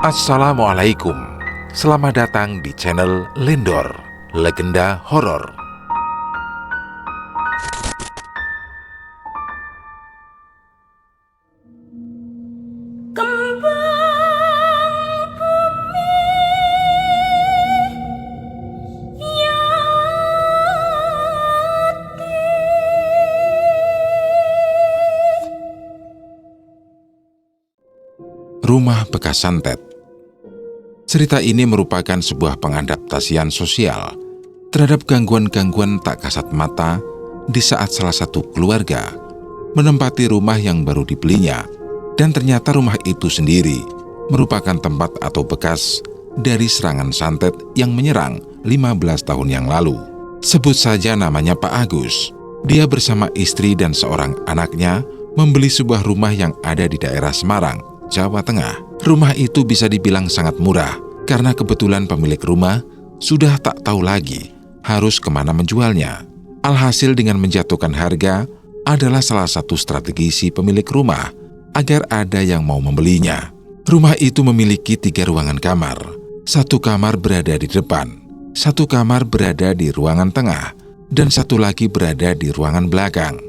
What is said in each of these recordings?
Assalamualaikum. Selamat datang di channel Lendor, Legenda Horor. Rumah bekas santet. Cerita ini merupakan sebuah pengadaptasian sosial terhadap gangguan-gangguan tak kasat mata di saat salah satu keluarga menempati rumah yang baru dibelinya, dan ternyata rumah itu sendiri merupakan tempat atau bekas dari serangan santet yang menyerang 15 tahun yang lalu. Sebut saja namanya Pak Agus. Dia bersama istri dan seorang anaknya membeli sebuah rumah yang ada di daerah Semarang, Jawa Tengah. Rumah itu bisa dibilang sangat murah karena kebetulan pemilik rumah sudah tak tahu lagi harus kemana menjualnya. Alhasil dengan menjatuhkan harga adalah salah satu strategi si pemilik rumah agar ada yang mau membelinya. Rumah itu memiliki 3 ruangan kamar. 1 kamar berada di depan, 1 kamar berada di ruangan tengah, dan 1 lagi berada di ruangan belakang.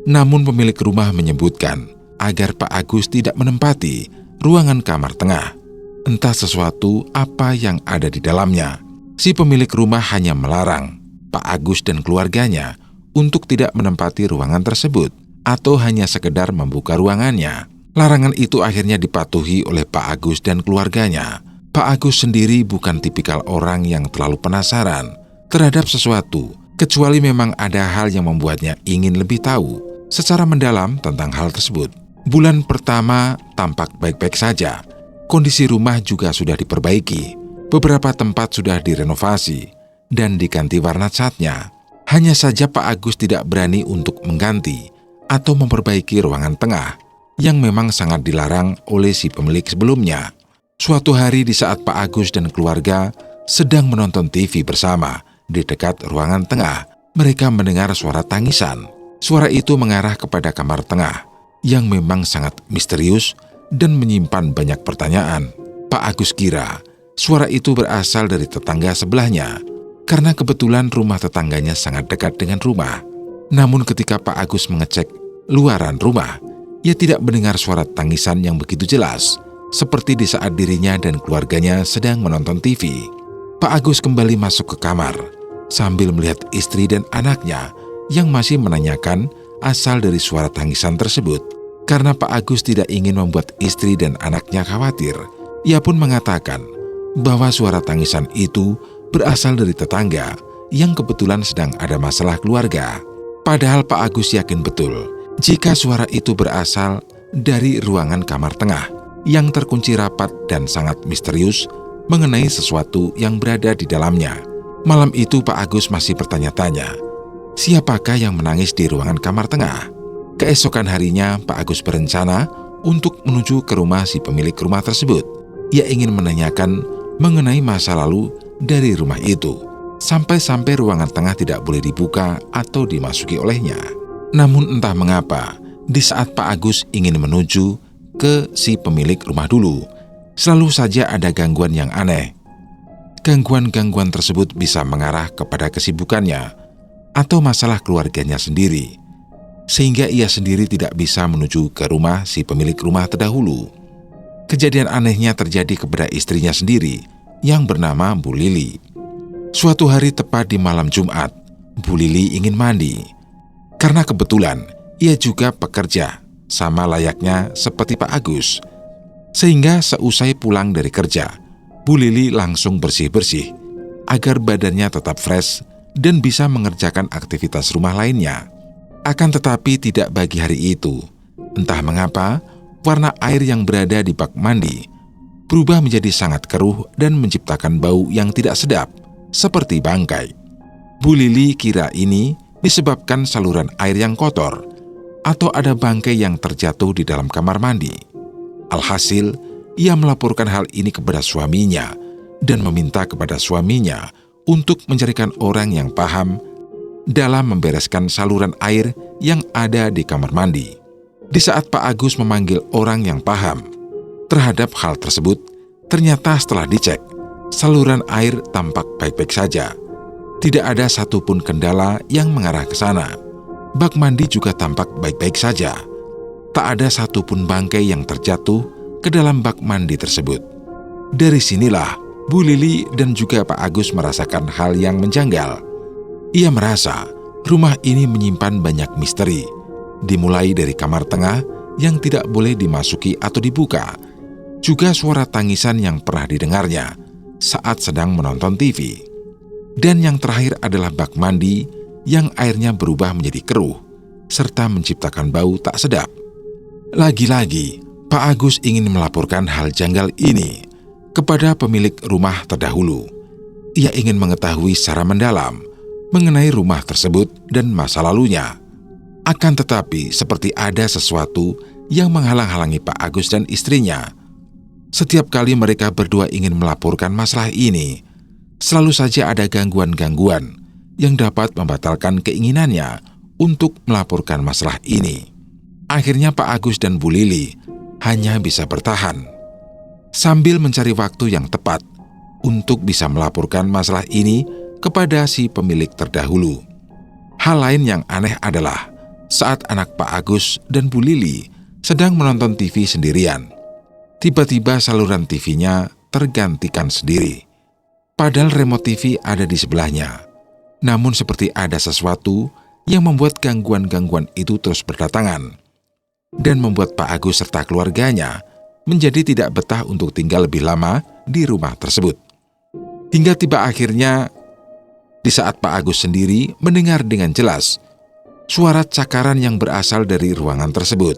Namun pemilik rumah menyebutkan agar Pak Agus tidak menempati ruangan kamar tengah. Entah sesuatu apa yang ada di dalamnya. Si pemilik rumah hanya melarang Pak Agus dan keluarganya untuk tidak menempati ruangan tersebut atau hanya sekedar membuka ruangannya. Larangan itu akhirnya dipatuhi oleh Pak Agus dan keluarganya. Pak Agus sendiri bukan tipikal orang yang terlalu penasaran terhadap sesuatu, kecuali memang ada hal yang membuatnya ingin lebih tahu secara mendalam tentang hal tersebut. Bulan pertama tampak baik-baik saja. Kondisi rumah juga sudah diperbaiki. Beberapa tempat sudah direnovasi dan diganti warna catnya. Hanya saja Pak Agus tidak berani untuk mengganti atau memperbaiki ruangan tengah yang memang sangat dilarang oleh si pemilik sebelumnya. Suatu hari di saat Pak Agus dan keluarga sedang menonton TV bersama di dekat ruangan tengah, mereka mendengar suara tangisan. Suara itu mengarah kepada kamar tengah yang memang sangat misterius dan menyimpan banyak pertanyaan. Pak Agus kira suara itu berasal dari tetangga sebelahnya, karena kebetulan rumah tetangganya sangat dekat dengan rumah. Namun ketika Pak Agus mengecek luaran rumah, ia tidak mendengar suara tangisan yang begitu jelas, seperti di saat dirinya dan keluarganya sedang menonton TV. Pak Agus kembali masuk ke kamar, sambil melihat istri dan anaknya yang masih menanyakan asal dari suara tangisan tersebut. Karena Pak Agus tidak ingin membuat istri dan anaknya khawatir, ia pun mengatakan bahwa suara tangisan itu berasal dari tetangga yang kebetulan sedang ada masalah keluarga. Padahal Pak Agus yakin betul jika suara itu berasal dari ruangan kamar tengah yang terkunci rapat dan sangat misterius mengenai sesuatu yang berada di dalamnya. Malam itu Pak Agus masih bertanya-tanya, siapakah yang menangis di ruangan kamar tengah? Keesokan harinya, Pak Agus berencana untuk menuju ke rumah si pemilik rumah tersebut. Ia ingin menanyakan mengenai masa lalu dari rumah itu, sampai-sampai ruangan tengah tidak boleh dibuka atau dimasuki olehnya. Namun entah mengapa, di saat Pak Agus ingin menuju ke si pemilik rumah dulu, selalu saja ada gangguan yang aneh. Gangguan-gangguan tersebut bisa mengarah kepada kesibukannya atau masalah keluarganya sendiri, sehingga ia sendiri tidak bisa menuju ke rumah si pemilik rumah terdahulu. Kejadian anehnya terjadi kepada istrinya sendiri yang bernama Bu Lili. Suatu hari tepat di malam Jumat, Bu Lili ingin mandi. Karena kebetulan ia juga pekerja, sama layaknya seperti Pak Agus. Sehingga seusai pulang dari kerja, Bu Lili langsung bersih-bersih agar badannya tetap fresh dan bisa mengerjakan aktivitas rumah lainnya. Akan tetapi tidak bagi hari itu. Entah mengapa, warna air yang berada di bak mandi berubah menjadi sangat keruh dan menciptakan bau yang tidak sedap, seperti bangkai. Bu Lili kira ini disebabkan saluran air yang kotor atau ada bangkai yang terjatuh di dalam kamar mandi. Alhasil, ia melaporkan hal ini kepada suaminya dan meminta kepada suaminya untuk mencarikan orang yang paham dalam membereskan saluran air yang ada di kamar mandi. Di saat Pak Agus memanggil orang yang paham terhadap hal tersebut, Ternyata setelah dicek, saluran air tampak baik-baik saja. Tidak ada satupun kendala yang mengarah ke sana. Bak mandi juga tampak baik-baik saja. Tak ada satupun bangkai yang terjatuh ke dalam bak mandi tersebut. Dari sinilah Bu Lili dan juga Pak Agus merasakan hal yang menjanggal. Ia merasa rumah ini menyimpan banyak misteri, dimulai dari kamar tengah yang tidak boleh dimasuki atau dibuka, juga suara tangisan yang pernah didengarnya saat sedang menonton TV. Dan yang terakhir adalah bak mandi yang airnya berubah menjadi keruh, serta menciptakan bau tak sedap. Lagi-lagi, Pak Agus ingin melaporkan hal janggal ini kepada pemilik rumah terdahulu. Ia ingin mengetahui secara mendalam mengenai rumah tersebut dan masa lalunya. Akan tetapi, seperti ada sesuatu yang menghalang-halangi Pak Agus dan istrinya. Setiap kali mereka berdua ingin melaporkan masalah ini, selalu saja ada gangguan-gangguan yang dapat membatalkan keinginannya untuk melaporkan masalah ini. Akhirnya Pak Agus dan Bu Lili hanya bisa bertahan sambil mencari waktu yang tepat untuk bisa melaporkan masalah ini kepada si pemilik terdahulu. Hal lain yang aneh adalah saat anak Pak Agus dan Bu Lili sedang menonton TV sendirian, tiba-tiba saluran TV-nya tergantikan sendiri. Padahal remote TV ada di sebelahnya. Namun seperti ada sesuatu yang membuat gangguan-gangguan itu terus berdatangan dan membuat Pak Agus serta keluarganya menjadi tidak betah untuk tinggal lebih lama di rumah tersebut. Hingga tiba akhirnya di saat Pak Agus sendiri mendengar dengan jelas suara cakaran yang berasal dari ruangan tersebut.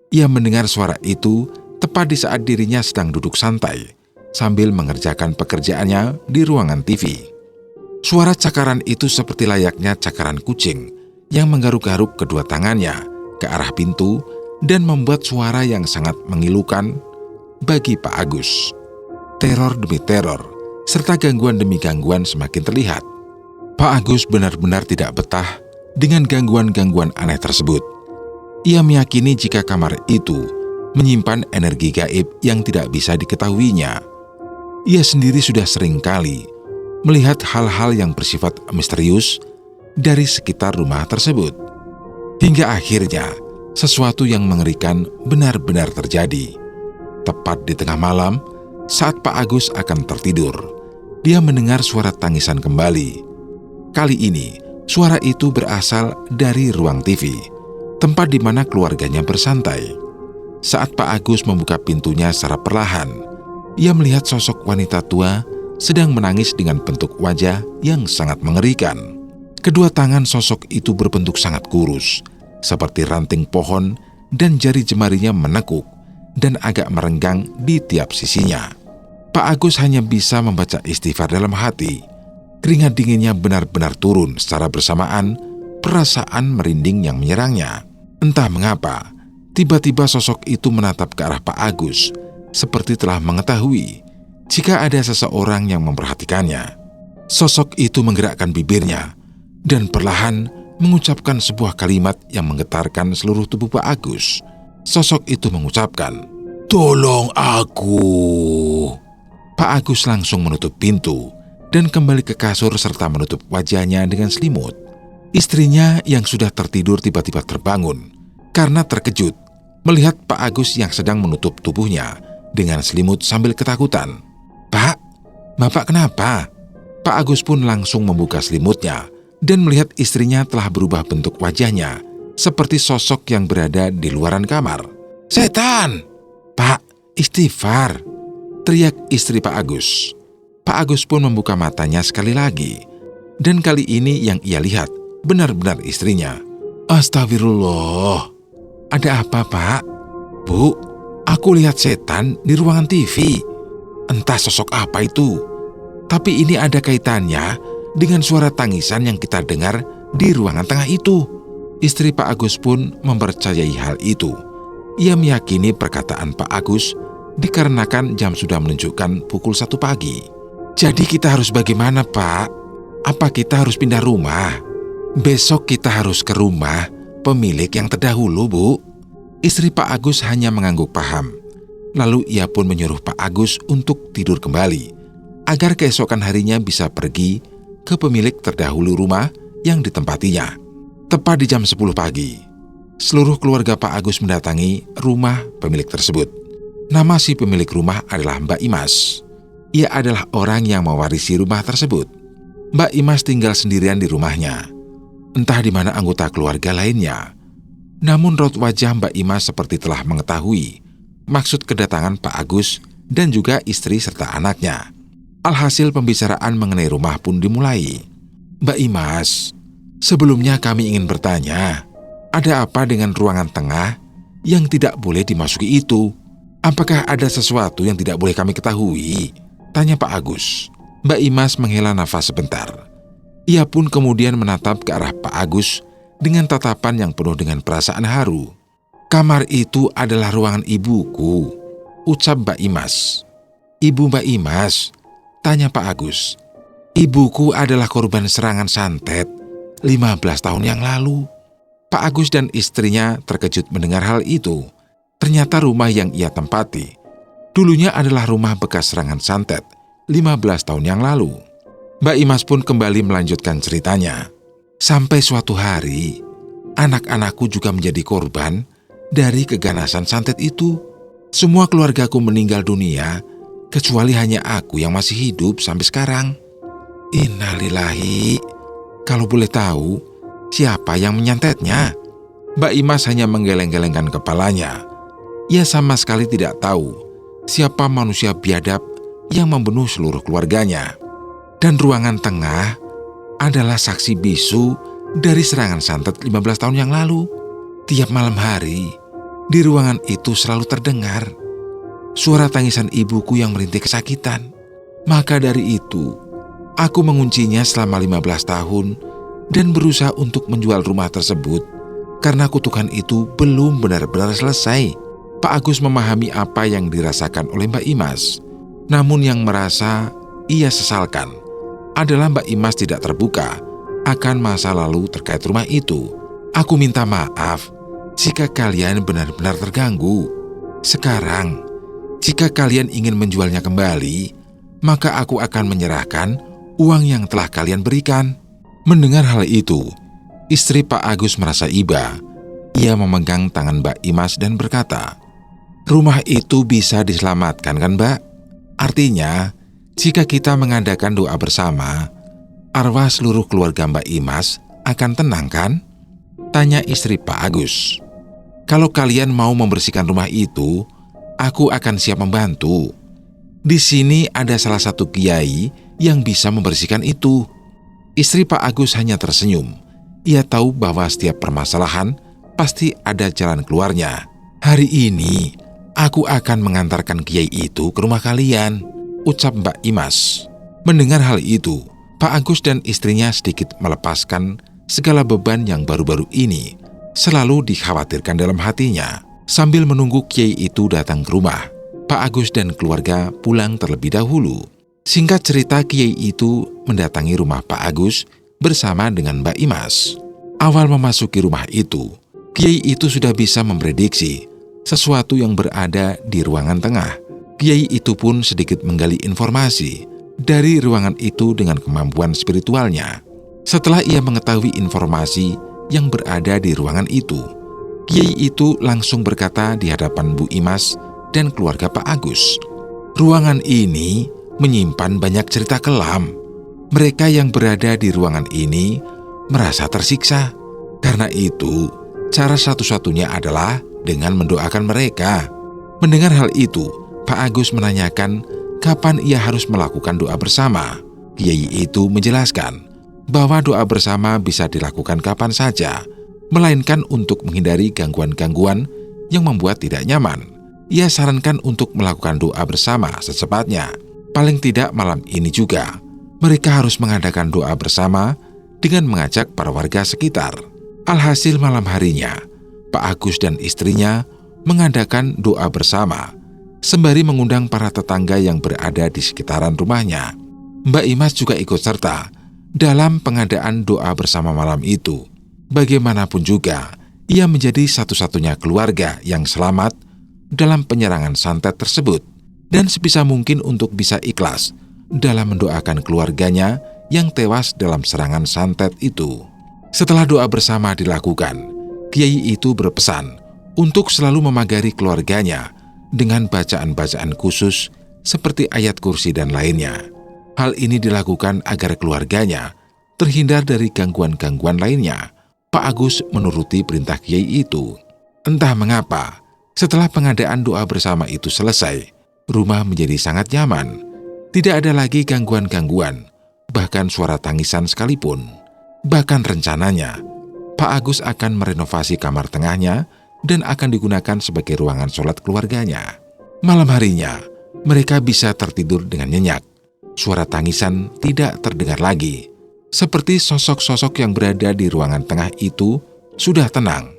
Ia mendengar suara itu tepat di saat dirinya sedang duduk santai sambil mengerjakan pekerjaannya di ruangan TV. Suara cakaran itu seperti layaknya cakaran kucing yang menggaruk-garuk kedua tangannya ke arah pintu dan membuat suara yang sangat memilukan bagi Pak Agus. Teror demi teror, serta gangguan demi gangguan semakin terlihat. Pak Agus benar-benar tidak betah dengan gangguan-gangguan aneh tersebut. Ia meyakini jika kamar itu menyimpan energi gaib yang tidak bisa diketahuinya. Ia sendiri sudah sering kali melihat hal-hal yang bersifat misterius dari sekitar rumah tersebut. Hingga akhirnya sesuatu yang mengerikan benar-benar terjadi. Tepat di tengah malam, saat Pak Agus akan tertidur, dia mendengar suara tangisan kembali. Kali ini, suara itu berasal dari ruang TV, tempat di mana keluarganya bersantai. Saat Pak Agus membuka pintunya secara perlahan, ia melihat sosok wanita tua sedang menangis dengan bentuk wajah yang sangat mengerikan. Kedua tangan sosok itu berbentuk sangat kurus, seperti ranting pohon, dan jari jemarinya menekuk dan agak merenggang di tiap sisinya. Pak Agus hanya bisa membaca istighfar dalam hati. Keringat dinginnya benar-benar turun secara bersamaan, perasaan merinding yang menyerangnya. Entah mengapa, tiba-tiba sosok itu menatap ke arah Pak Agus, seperti telah mengetahui jika ada seseorang yang memperhatikannya. Sosok itu menggerakkan bibirnya dan perlahan mengucapkan sebuah kalimat yang menggetarkan seluruh tubuh Pak Agus. Sosok itu mengucapkan, "Tolong aku." Pak Agus langsung menutup pintu dan kembali ke kasur serta menutup wajahnya dengan selimut. Istrinya yang sudah tertidur tiba-tiba terbangun karena terkejut melihat Pak Agus yang sedang menutup tubuhnya dengan selimut sambil ketakutan. "Pak, Bapak kenapa?" Pak Agus pun langsung membuka selimutnya dan melihat istrinya telah berubah bentuk wajahnya seperti sosok yang berada di luaran kamar. "Setan!" "Pak, istighfar!" teriak istri Pak Agus. Pak Agus pun membuka matanya sekali lagi, dan kali ini yang ia lihat benar-benar istrinya. "Astagfirullah, ada apa Pak?" "Bu, aku lihat setan di ruangan TV. Entah sosok apa itu, tapi ini ada kaitannya dengan suara tangisan yang kita dengar di ruangan tengah itu." Istri Pak Agus pun mempercayai hal itu. Ia meyakini perkataan Pak Agus dikarenakan jam sudah menunjukkan pukul 1 pagi. "Jadi kita harus bagaimana Pak? Apa kita harus pindah rumah? Besok kita harus ke rumah pemilik yang terdahulu Bu." Istri Pak Agus hanya mengangguk paham. Lalu ia pun menyuruh Pak Agus untuk tidur kembali, agar keesokan harinya bisa pergi ke pemilik terdahulu rumah yang ditempatinya. Tepat di jam 10 pagi, seluruh keluarga Pak Agus mendatangi rumah pemilik tersebut. Nama si pemilik rumah adalah Mbak Imas. Ia adalah orang yang mewarisi rumah tersebut. Mbak Imas tinggal sendirian di rumahnya. Entah di mana anggota keluarga lainnya. Namun raut wajah Mbak Imas seperti telah mengetahui maksud kedatangan Pak Agus dan juga istri serta anaknya. Alhasil pembicaraan mengenai rumah pun dimulai. Mbak Imas, sebelumnya kami ingin bertanya, ada apa dengan ruangan tengah yang tidak boleh dimasuki itu? Apakah ada sesuatu yang tidak boleh kami ketahui? Tanya Pak Agus. Mbak Imas menghela nafas sebentar. Ia pun kemudian menatap ke arah Pak Agus dengan tatapan yang penuh dengan perasaan haru. Kamar itu adalah ruangan ibuku, ucap Mbak Imas. Ibu Mbak Imas, tanya Pak Agus. Ibuku adalah korban serangan santet 15 tahun yang lalu. Pak Agus dan istrinya terkejut mendengar hal itu. Ternyata rumah yang ia tempati dulunya adalah rumah bekas serangan santet 15 tahun yang lalu. Mbak Imas pun kembali melanjutkan ceritanya. Sampai suatu hari, anak-anakku juga menjadi korban dari keganasan santet itu. Semua keluargaku meninggal dunia, kecuali hanya aku yang masih hidup sampai sekarang. Innalillahi. Kalau boleh tahu, siapa yang menyantetnya? Mbak Imas hanya menggeleng-gelengkan kepalanya. Ia sama sekali tidak tahu siapa manusia biadab yang membunuh seluruh keluarganya. Dan ruangan tengah adalah saksi bisu dari serangan santet 15 tahun yang lalu. Tiap malam hari, di ruangan itu selalu terdengar suara tangisan ibuku yang merintih kesakitan. Maka dari itu, aku menguncinya selama 15 tahun dan berusaha untuk menjual rumah tersebut karena kutukan itu belum benar-benar selesai. Pak Agus memahami apa yang dirasakan oleh Mbak Imas. Namun yang merasa ia sesalkan adalah Mbak Imas tidak terbuka akan masa lalu terkait rumah itu. Aku minta maaf jika kalian benar-benar terganggu. Sekarang, jika kalian ingin menjualnya kembali, maka aku akan menyerahkan uang yang telah kalian berikan. Mendengar hal itu, istri Pak Agus merasa iba. Ia memegang tangan Mbak Imas dan berkata, rumah itu bisa diselamatkan kan Mbak? Artinya, jika kita mengadakan doa bersama, arwah seluruh keluarga Mbak Imas akan tenang kan? Tanya istri Pak Agus. Kalau kalian mau membersihkan rumah itu, aku akan siap membantu. Di sini ada salah satu kiai yang bisa membersihkan itu. Istri Pak Agus hanya tersenyum. Ia tahu bahwa setiap permasalahan pasti ada jalan keluarnya. Hari ini, aku akan mengantarkan kiai itu ke rumah kalian, ucap Mbak Imas. Mendengar hal itu, Pak Agus dan istrinya sedikit melepaskan segala beban yang baru-baru ini selalu dikhawatirkan dalam hatinya. Sambil menunggu kiai itu datang ke rumah, Pak Agus dan keluarga pulang terlebih dahulu. Singkat cerita, kiai itu mendatangi rumah Pak Agus bersama dengan Mbak Imas. Awal memasuki rumah itu, kiai itu sudah bisa memprediksi sesuatu yang berada di ruangan tengah. Kiai itu pun sedikit menggali informasi dari ruangan itu dengan kemampuan spiritualnya. Setelah ia mengetahui informasi yang berada di ruangan itu, kiai itu langsung berkata di hadapan Bu Imas dan keluarga Pak Agus, ruangan ini menyimpan banyak cerita kelam. Mereka yang berada di ruangan ini merasa tersiksa. Karena itu, cara satu-satunya adalah dengan mendoakan mereka. Mendengar hal itu, Pak Agus menanyakan kapan ia harus melakukan doa bersama. Kiai itu menjelaskan bahwa doa bersama bisa dilakukan kapan saja, melainkan untuk menghindari gangguan-gangguan yang membuat tidak nyaman. Ia sarankan untuk melakukan doa bersama secepatnya. Paling tidak malam ini juga, mereka harus mengadakan doa bersama dengan mengajak para warga sekitar. Alhasil malam harinya, Pak Agus dan istrinya mengadakan doa bersama, sembari mengundang para tetangga yang berada di sekitaran rumahnya. Mbak Imas juga ikut serta dalam pengadaan doa bersama malam itu. Bagaimanapun juga, ia menjadi satu-satunya keluarga yang selamat dalam penyerangan santet tersebut, dan sebisa mungkin untuk bisa ikhlas dalam mendoakan keluarganya yang tewas dalam serangan santet itu. Setelah doa bersama dilakukan, kiai itu berpesan untuk selalu memagari keluarganya dengan bacaan-bacaan khusus seperti ayat kursi dan lainnya. Hal ini dilakukan agar keluarganya terhindar dari gangguan-gangguan lainnya. Pak Agus menuruti perintah kiai itu. Entah mengapa, setelah pengadaan doa bersama itu selesai, rumah menjadi sangat nyaman. Tidak ada lagi gangguan-gangguan, bahkan suara tangisan sekalipun. Bahkan rencananya, Pak Agus akan merenovasi kamar tengahnya dan akan digunakan sebagai ruangan sholat keluarganya. Malam harinya, mereka bisa tertidur dengan nyenyak. Suara tangisan tidak terdengar lagi. Seperti sosok-sosok yang berada di ruangan tengah itu sudah tenang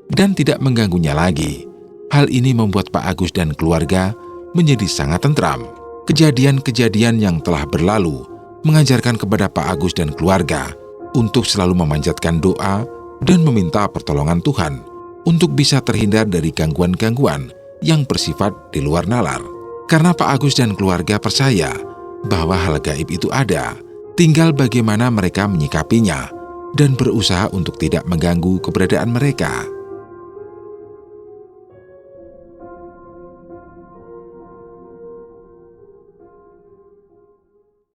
dan tidak mengganggunya lagi. Hal ini membuat Pak Agus dan keluarga menjadi sangat tentram. Kejadian-kejadian yang telah berlalu mengajarkan kepada Pak Agus dan keluarga untuk selalu memanjatkan doa dan meminta pertolongan Tuhan untuk bisa terhindar dari gangguan-gangguan yang bersifat di luar nalar. Karena Pak Agus dan keluarga percaya bahwa hal gaib itu ada, tinggal bagaimana mereka menyikapinya dan berusaha untuk tidak mengganggu keberadaan mereka.